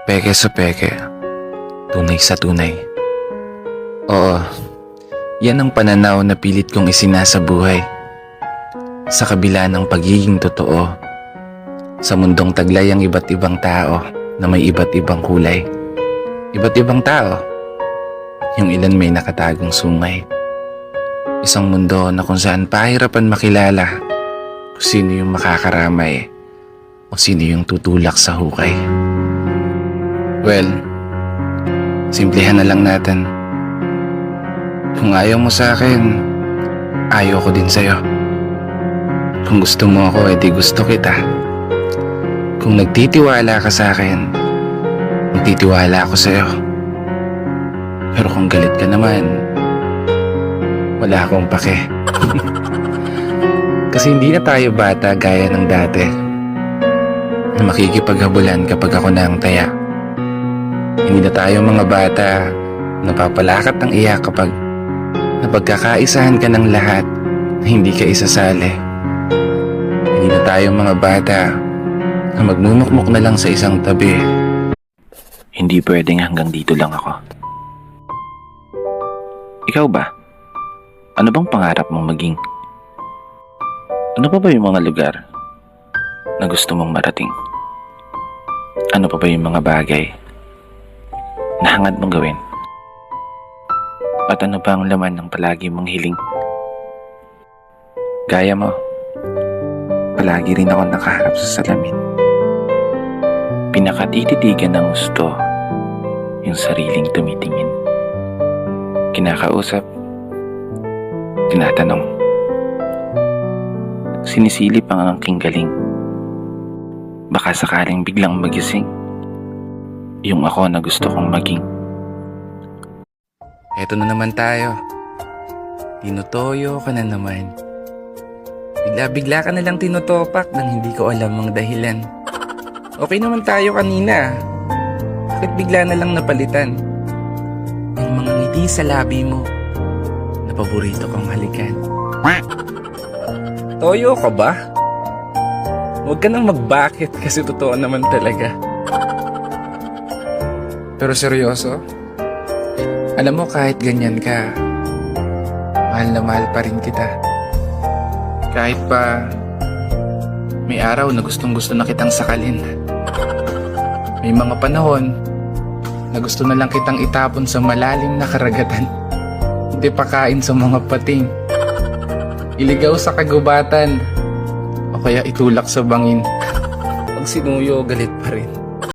Peke sa peke, tunay sa tunay. Oo, yan ang pananaw na pilit kong isinasa buhay. Sa kabila ng pagiging totoo, sa mundong taglay ang iba't ibang tao na may iba't ibang kulay. Iba't ibang tao, yung ilan may nakatagong sungay. Isang mundo na kung saan pahirapan makilala kung sino yung makakaramay o sino yung tutulak sa hukay. Well, simplihan na lang natin. Kung ayaw mo sa akin, ayaw ko din sa'yo. Kung gusto mo ako, edi gusto kita. Kung nagtitiwala ka sa akin, magtitiwala ako sa'yo. Pero kung galit ka naman, wala akong pake. Kasi hindi na tayo bata gaya ng dati na makikipaghabulan kapag ako na ang taya. Hindi na tayo mga bata na papalakat ng iyak kapag napagkakaisahan ka ng lahat na hindi ka isasali. Hindi na tayo mga bata na magmumukmuk na lang sa isang tabi. Hindi pwedeng hanggang dito lang ako. Ikaw ba? Ano bang pangarap mong maging? Ano pa ba yung mga lugar na gusto mong marating? Ano pa ba yung mga bagay na hangad mong gawin? At ano ba ang laman ng palagi mong hiling? Gaya mo, palagi rin ako nakaharap sa salamin. Pinakatititigan ng gusto yung sariling tumitingin. Kinakausap, tinatanong, sinisilip ang aking galing. Baka sakaling biglang magising yung ako na gusto kong maging. Eto na naman tayo. Tinutoyo ka na naman. Bigla-bigla ka na lang tinutopak nang hindi ko alam ang dahilan. Okay naman tayo kanina. Bakit bigla na lang napalitan? Yung mga ngiti sa labi mo na paborito kong halikan. Toyo ka ba? Huwag ka nang magbakit kasi totoo naman talaga. Pero seryoso? Alam mo kahit ganyan ka, mahal na mahal pa rin kita. Kahit pa may araw na gustong gusto na kitang sakalin. May mga panahon na gusto na lang kitang itapon sa malalim na karagatan. Hindi pakain sa mga pating. Iligaw sa kagubatan o kaya itulak sa bangin. Pag sinuyo, galit pa rin.